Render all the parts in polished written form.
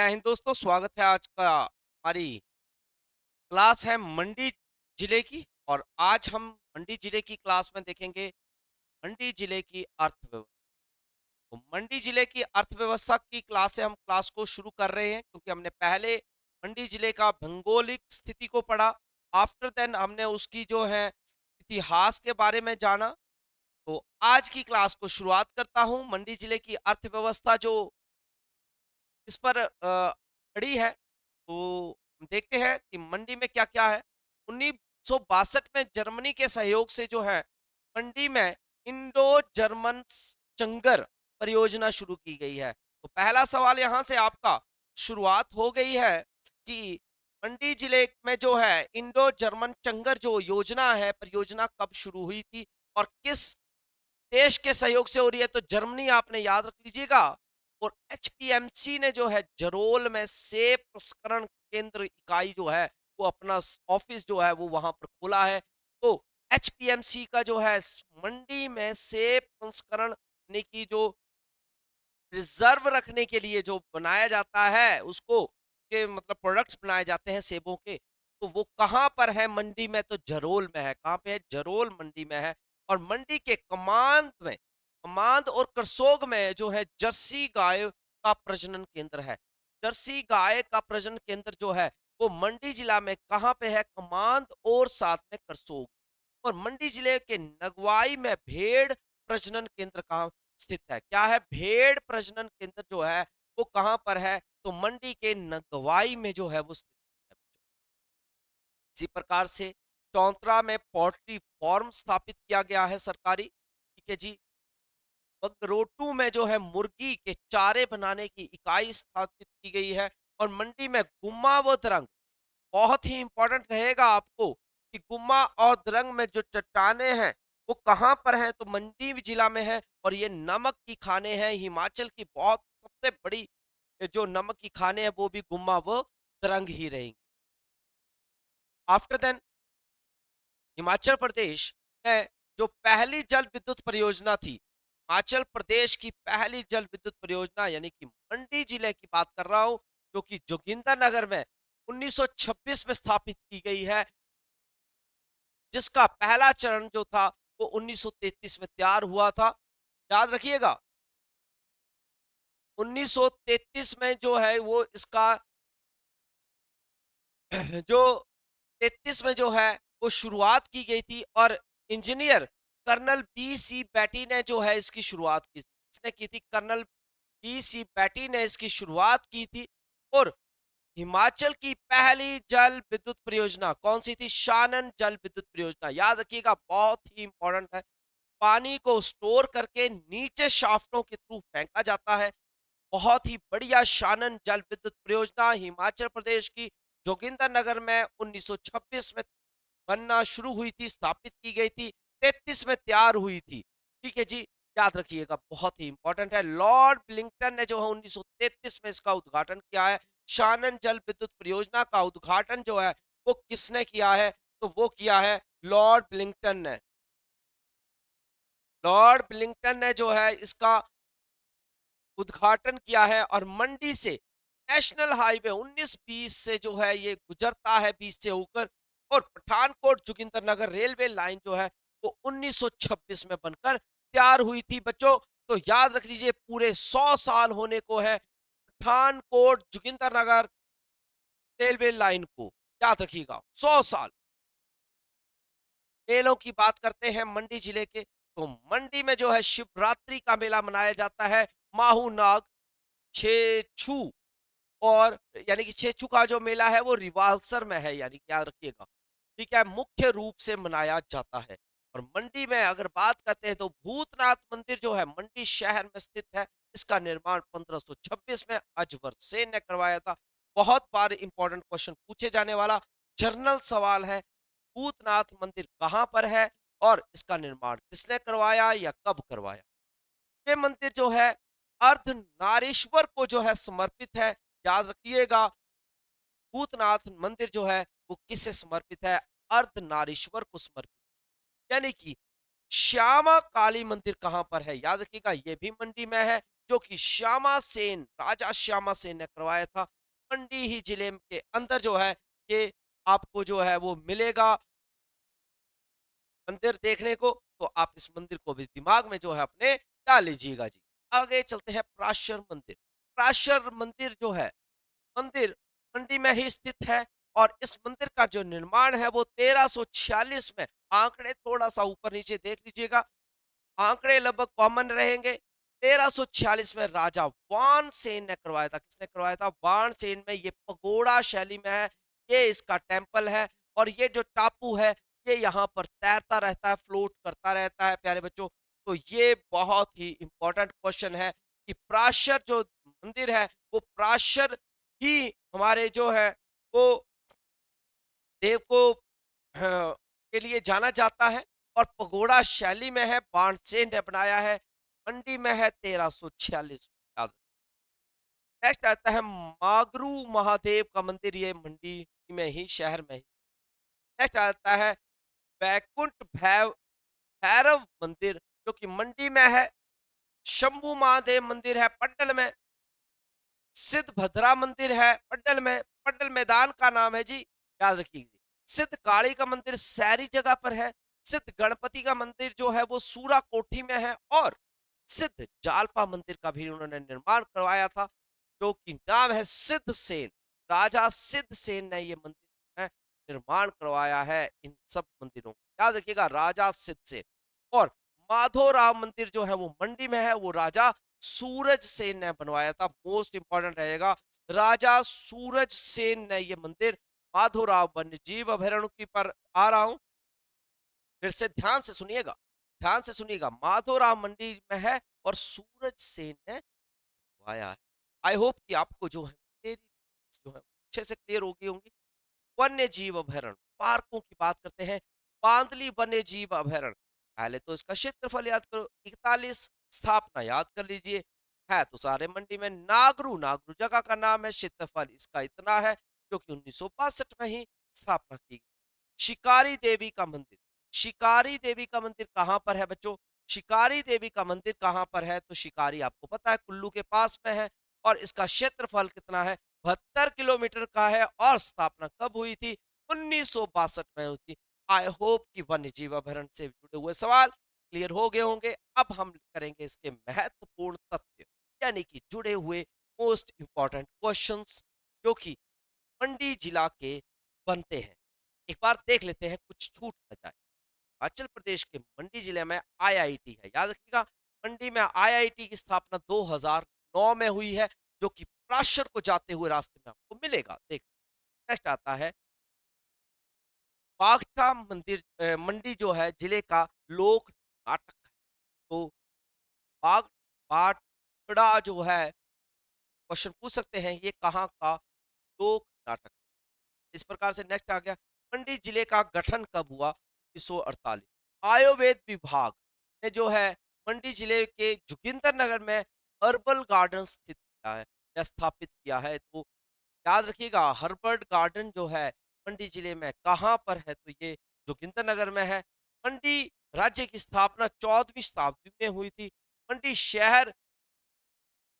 जय हिंद दोस्तों, स्वागत है आज का हमारी क्लास है मंडी जिले की। और आज हम मंडी जिले की क्लास में देखेंगे मंडी जिले की अर्थव्यवस्था। तो मंडी जिले की अर्थव्यवस्था की क्लास से हम क्लास को शुरू कर रहे हैं क्योंकि हमने पहले मंडी जिले का भौगोलिक स्थिति को पढ़ा। आफ्टर देन हमने उसकी जो है इतिहास के बारे में जाना। तो आज की क्लास को शुरुआत करता हूं। मंडी जिले की अर्थव्यवस्था जो इस पर खड़ी है, तो हम देखते हैं कि मंडी में क्या-क्या है। 1962 में जर्मनी के सहयोग से जो है मंडी में इंडो जर्मन चंगर परियोजना शुरू की गई है। तो पहला सवाल यहाँ से आपका शुरुआत हो गई है कि मंडी जिले में जो है इंडो जर्मन चंगर जो योजना है, परियोजना कब शुरू हुई थी और किस देश के सहयोग से हो रही है? तो जर्मनी आपने याद रख लीजिएगा। और एचपीएमसी ने जो है जरोल में सेब प्रसंस्करण केंद्र इकाई जो है वो अपना ऑफिस जो है वो वहां पर खोला है। तो एचपीएमसी का जो है मंडी में सेब प्रसंस्करण यानी कि जो रिजर्व रखने के लिए जो बनाया जाता है उसको के मतलब प्रोडक्ट्स बनाए जाते हैं सेबों के, तो वो कहाँ पर है? मंडी में। तो जरोल में है। कहाँ पे है? जरोल मंडी में है। और मंडी के कमांद और करसोग में जो है जर्सी गाय का प्रजनन केंद्र है। जर्सी गाय का प्रजनन केंद्र जो है वो मंडी जिला में कहाँ पे है? कमांद और साथ में करसोग। और मंडी जिले के नगवाई में भेड़ प्रजनन केंद्र कहाँ स्थित है? क्या है? भेड़ प्रजनन केंद्र जो है वो कहाँ पर है? तो मंडी के नगवाई में जो है वो स्थित है। इसी प्रकार से चौंतरा में पोल्ट्री फार्म स्थापित किया गया है सरकारी। ठीक है जी। बगरोटू में जो है मुर्गी के चारे बनाने की इकाई स्थापित की गई है। और मंडी में गुम्मा व दरंग बहुत ही इंपॉर्टेंट रहेगा आपको कि गुम्मा और दरंग में जो चट्टाने हैं वो कहाँ पर हैं? तो मंडी जिला में है। और ये नमक की खाने हैं। हिमाचल की बहुत सबसे बड़ी जो नमक की खाने हैं वो भी गुम्मा व दरंग ही रहेंगी। आफ्टर देन हिमाचल प्रदेश में जो पहली जल विद्युत परियोजना थी, हिमाचल प्रदेश की पहली जल विद्युत परियोजना यानी कि मंडी जिले की बात कर रहा हूं, जो कि जोगिंदरनगर में 1926 में स्थापित की गई है, जिसका पहला चरण जो था वो 1933 में तैयार हुआ था। याद रखिएगा 1933 में जो है वो इसका जो 33 में जो है वो शुरुआत की गई थी। और इंजीनियर कर्नल बी सी बैटी ने जो है इसकी शुरुआत की थी। इसने की थी कर्नल बी सी बैटी ने इसकी शुरुआत की थी। और हिमाचल की पहली जल विद्युत परियोजना कौन सी थी? शानन जल विद्युत परियोजना। याद रखिएगा बहुत ही इंपॉर्टेंट है। पानी को स्टोर करके नीचे शाफ्टों के थ्रू फेंका जाता है। बहुत ही बढ़िया शानन जल विद्युत परियोजना हिमाचल प्रदेश की जोगिंदरनगर में 1926 में बनना शुरू हुई थी, स्थापित की गई थी, 33 में तैयार हुई थी। ठीक है जी। याद रखिएगा बहुत ही इंपॉर्टेंट है। लॉर्ड विलिंगटन ने जो है 1933 में इसका उद्घाटन किया है। शानन जल विद्युत परियोजना का उद्घाटन जो है वो किसने किया है? तो वो किया है लॉर्ड विलिंगटन ने। लॉर्ड विलिंगटन ने जो है इसका उद्घाटन किया है। और मंडी से नेशनल हाईवे 19-20 से जो है ये गुजरता है, 20 से होकर। और पठानकोट जोगिंदरनगर रेलवे लाइन जो है वो 1926 में बनकर तैयार हुई थी बच्चों। तो याद रख लीजिए पूरे 100 साल होने को है पठानकोट जोगिंदरनगर रेलवे लाइन को। याद रखिएगा 100 साल। मेलों की बात करते हैं मंडी जिले के, तो मंडी में जो है शिवरात्रि का मेला मनाया जाता है। माहू नाग छेछू और यानी कि छेछू का जो मेला है वो रिवालसर में है, यानी कि याद रखिएगा। ठीक है, मुख्य रूप से मनाया जाता है। और मंडी में अगर बात करते हैं तो भूतनाथ मंदिर जो है मंडी शहर में स्थित है। इसका निर्माण 1526 में अजवर सेन ने करवाया था। बहुत बार इंपॉर्टेंट क्वेश्चन पूछे जाने वाला जर्नल सवाल है। भूतनाथ मंदिर कहाँ पर है और इसका निर्माण किसने करवाया या कब करवाया? ये मंदिर जो है अर्धनारीश्वर को जो है समर्पित है। याद रखिएगा भूतनाथ मंदिर जो है वो किसे समर्पित है? अर्धनारीश्वर को समर्पित। यानी कि श्यामा काली मंदिर कहां पर है? याद रखिएगा ये भी मंडी में है, जो कि श्यामा सेन राजा श्यामा सेन ने करवाया था। मंडी ही जिले के अंदर जो है ये आपको जो है वो मिलेगा मंदिर देखने को। तो आप इस मंदिर को भी दिमाग में जो है अपने डाल लीजिएगा जी। आगे चलते हैं प्राशर मंदिर। प्राशर मंदिर जो है मंदिर मंडी में ही स्थित है और इस मंदिर का जो निर्माण है वो 1346 में, आंकड़े थोड़ा सा ऊपर नीचे देख लीजिएगा, आंकड़े लगभग कॉमन रहेंगे। 1346 में राजा वानसेन ने करवाया था। किसने करवाया था? वानसेन में। ये पगोड़ा शैली में है, ये इसका टेम्पल है और ये जो टापू है ये यहाँ पर तैरता रहता है, फ्लोट करता रहता है प्यारे बच्चों। तो ये बहुत ही इंपॉर्टेंट क्वेश्चन है कि प्राशर जो मंदिर है वो प्राशर ही हमारे जो है वो देव को के लिए जाना जाता है और पगोड़ा शैली में है, बाणसेन ने बनाया है, मंडी में है 1346। नेक्स्ट आता है मागरू महादेव का मंदिर, ये मंडी में ही, शहर में ही। नेक्स्ट आता है बैकुंठ भैरव मंदिर जो कि मंडी में है। शंभू महादेव मंदिर है पट्टल में। सिद्ध भद्रा मंदिर है पट्टल में, पट्टल मैदान का नाम है जी, याद रखिए। सिद्ध काली का मंदिर सैरी जगह पर है। सिद्ध गणपति का मंदिर जो है वो सूरा कोठी में है और सिद्ध जालपा मंदिर का भी उन्होंने निर्माण करवाया था जो कि नाम है सिद्ध सेन। राजा सिद्ध सेन ने ये मंदिर है निर्माण करवाया है। इन सब मंदिरों को याद रखिएगा, राजा सिद्ध सेन। और माधोराव मंदिर जो है वो मंडी में है, वो राजा सूरज सेन ने बनवाया था। मोस्ट इंपॉर्टेंट रहेगा, राजा सूरज सेन ने ये मंदिर, माधोराव वन्य जीव अभयारण्य की पर आ रहा हूं, फिर से ध्यान से सुनिएगा, ध्यान से सुनिएगा। माधोराव मंडी में है और सूरज सेन ने बनवाया है। आई होप कि आपको जो है मेरी जो है अच्छे से क्लियर हो गई होंगी। वन्य जीव अभयारण्य, पार्कों की बात करते हैं। बांदली वन्य जीव अभयारण्य, पहले तो इसका क्षेत्रफल याद करो 41, स्थापना याद कर लीजिए, है तो सारे मंडी में। नागरू, नागरू जगह का नाम है, क्षेत्रफल इसका इतना है जो कि 1962 में ही स्थापना की गई। शिकारी देवी का मंदिर, शिकारी देवी का मंदिर कहां पर है बच्चों? शिकारी देवी का मंदिर कहां पर है? तो शिकारी आपको पता है कुल्लू के पास में है और इसका क्षेत्रफल कितना है? 72 किलोमीटर का है और स्थापना कब हुई थी? 1962 में हुई थी। आई होप कि वन्य जीव अभयारण्य से जुड़े हुए सवाल क्लियर हो गए होंगे। अब हम करेंगे इसके महत्वपूर्ण तथ्य, यानी कि जुड़े हुए मोस्ट इंपॉर्टेंट क्वेश्चंस जो कि मंडी जिला के बनते हैं। एक बार देख लेते हैं, कुछ छूट न जाए। हिमाचल प्रदेश के मंडी जिले में आईआईटी है, याद रखिएगा। मंडी में आईआईटी की स्थापना 2009 में हुई है जो कि प्राशर को जाते हुए रास्ते में आपको मिलेगा। देख, नेक्स्ट आता है बागटा मंदिर। मंडी जो है जिले का लोक नाटक है। तो बाग बागड़ा जो है, क्वेश्चन पूछ सकते हैं ये कहाँ का लोक नाटक है। इस प्रकार से नेक्स्ट आ गया, मंडी जिले का गठन कब हुआ? 1948। आयुर्वेद विभाग ने जो है मंडी जिले के जोगिंदर नगर में हर्बल गार्डन स्थित किया है या स्थापित किया है। तो याद रखिएगा, हर्बल गार्डन जो है मंडी जिले में कहाँ पर है? तो ये जोगिंदर नगर में है। मंडी राज्य की स्थापना 14वीं शताब्दी में हुई थी। मंडी शहर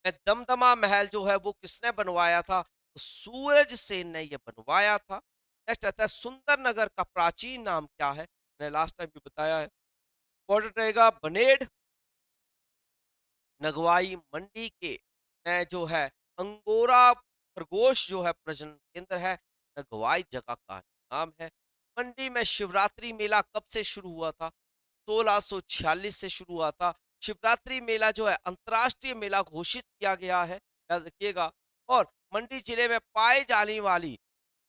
में दमदमा महल जो है वो किसने बनवाया था? तो सूरज सेन ने ये बनवाया था। नेक्स्ट आता है सुंदर नगर का प्राचीन नाम क्या है? मैंने लास्ट टाइम भी बताया है, इंपॉर्टेंट रहेगा। बनेड नगवाई मंडी के जो है अंगोरा खरगोश जो है प्रजनन केंद्र है, नगवाई जगह का नाम है। मंडी में शिवरात्रि मेला कब से शुरू हुआ था? 1646 से शुरू हुआ था। शिवरात्रि मेला जो है अंतर्राष्ट्रीय मेला घोषित किया गया है, याद रखिएगा। और मंडी जिले में पाए जाने वाली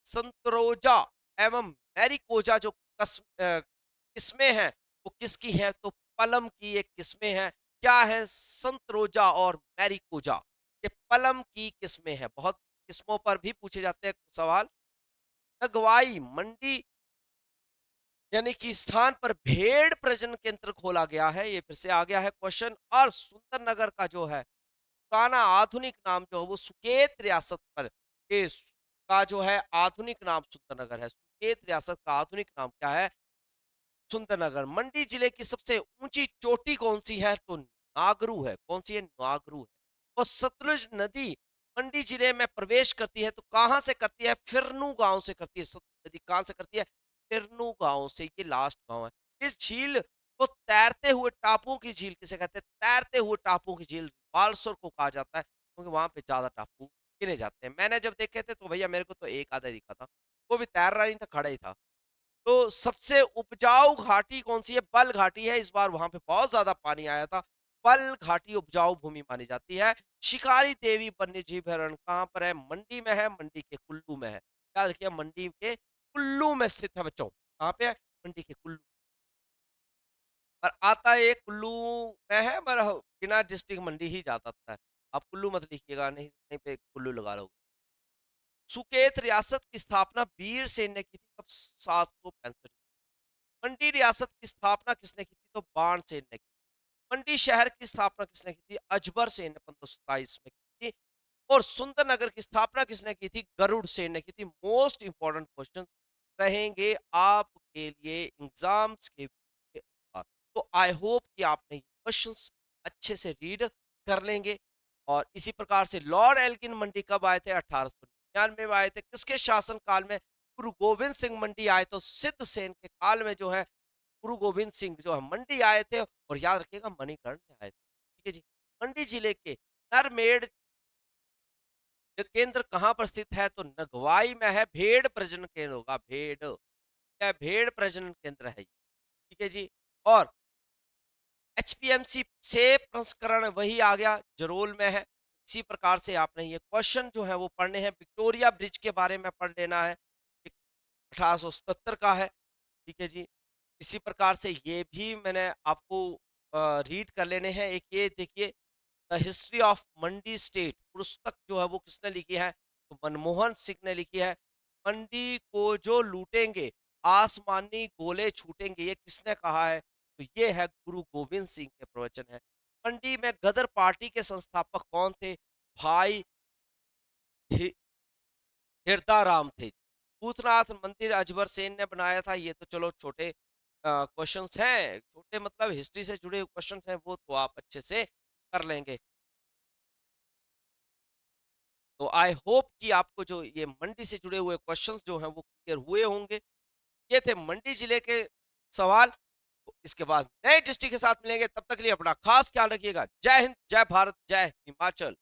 संतरोजा एवं मैरिकोजा जो किस्में हैं वो किसकी हैं? तो पलम की एक किस्में हैं। क्या है? संतरोजा और मैरिकोजा, ये पलम की किस्में हैं। बहुत किस्मों पर भी पूछे जाते हैं सवाल। नगवाई मंडी यानी कि स्थान पर भेड़ प्रजनन केंद्र खोला गया है, ये फिर से आ गया है क्वेश्चन। और सुंदर नगर का जो है पुराना आधुनिक नाम जो है वो सुकेत रियासत पर के का जो है आधुनिक नाम सुंदर नगर है। सुकेत रियासत का आधुनिक नाम क्या है? सुंदर नगर। मंडी जिले की सबसे ऊंची चोटी कौन सी है? तो नागरू है। कौन सी है? नागरू है। और सतलुज नदी मंडी जिले में प्रवेश करती है तो कहाँ से करती है? फिरनू गाँव से करती है। सतलुज नदी कहाँ से करती है? फिरनू गाँव से, ये लास्ट गाँव है। इस झील को तैरते हुए टापुओं की झील किसे कहते हैं? तैरते हुए टापुओं की झील बालसोर को कहा जाता है, क्योंकि वहाँ पे ज़्यादा टापू गिने जाते हैं। मैंने जब देखे थे तो भैया मेरे को तो एक आधा दिखा था, वो भी तैर रहा नहीं था, खड़ा ही था। तो सबसे उपजाऊ घाटी कौन-सी है? बल घाटी है, इस बार वहाँ पे बहुत ज़्यादा पानी आया था। बल घाटी उपजाऊ भूमि मानी जाती है। शिकारी देवी वन्यजीव अभयारण्य कहाँ पर है? मंडी में है, मंडी के कुल्लू में है। याद रखिए मंडी के कुल्लू में स्थित है बच्चों। कहाँ पे है? मंडी के कुल्लू। और आता ये कुल्लू में है, पर बिना डिस्ट्रिक्ट मंडी ही जाता था। आप कुल्लू मत लिखिएगा, नहीं कहीं पे कुल्लू लगा लोगे। सुकेत रियासत की स्थापना वीरसेन ने की थी कब? 765। मंडी रियासत की स्थापना किसने की थी? तो बाणसेन ने की। मंडी शहर की स्थापना किसने की थी? अजबर सेन ने 1527 में की थी। और सुंदरनगर की स्थापना किसने की थी? गरुड़ सेन ने की थी। मोस्ट इंपॉर्टेंट क्वेश्चन रहेंगे आपके लिए एग्जाम्स के अनुसार। तो आई होप कि आपने ये क्वेश्चंस अच्छे से रीड कर लेंगे। और इसी प्रकार से लॉर्ड एल्किन मंडी कब आए थे? 1899 में आए थे। किसके शासन काल में? गुरु गोविंद सिंह मंडी आए तो सिद्ध सेन के काल में जो है गुरु गोविंद सिंह जो है मंडी आए थे। और याद रखिएगा मणिकर्ण में आए थे। ठीक है जी। मंडी जिले के नरमेड़ ये केंद्र कहाँ पर स्थित है? तो नगवाई में है। भेड़ प्रजनन केंद्र होगा, भेड़, क्या भेड़ प्रजनन केंद्र है ये। ठीक है जी। और एचपीएमसी से प्रसंस्करण वही आ गया, जरोल में है। इसी प्रकार से आपने ये क्वेश्चन जो है वो पढ़ने हैं। विक्टोरिया ब्रिज के बारे में पढ़ लेना है, 1877 का है। ठीक है जी। इसी प्रकार से ये भी मैंने आपको रीड कर लेने हैं। एक ये देखिए, the history of Mandi state पुस्तक जो है वो किसने लिखी है? तो मनमोहन सिंह ने लिखी है। मंडी को जो लूटेंगे आसमानी गोले छूटेंगे, ये किसने कहा है? तो ये है गुरु गोविंद सिंह के प्रवचन है। मंडी में गदर पार्टी के संस्थापक कौन थे? भाई हि- हिरदाराम थे। भूतनाथ मंदिर अजबर सेन ने बनाया था। ये तो चलो छोटे क्वेश्चंस हैं, छोटे मतलब हिस्ट्री से जुड़े क्वेश्चंस हैं, वो तो आप अच्छे से कर लेंगे। तो आई होप कि आपको जो ये मंडी से जुड़े हुए क्वेश्चंस जो हैं वो क्लियर हुए होंगे। ये थे मंडी जिले के सवाल। तो इसके बाद नए डिस्ट्रिक्ट के साथ मिलेंगे, तब तक के लिए अपना खास ख्याल रखिएगा। जय हिंद, जय भारत, जय हिमाचल।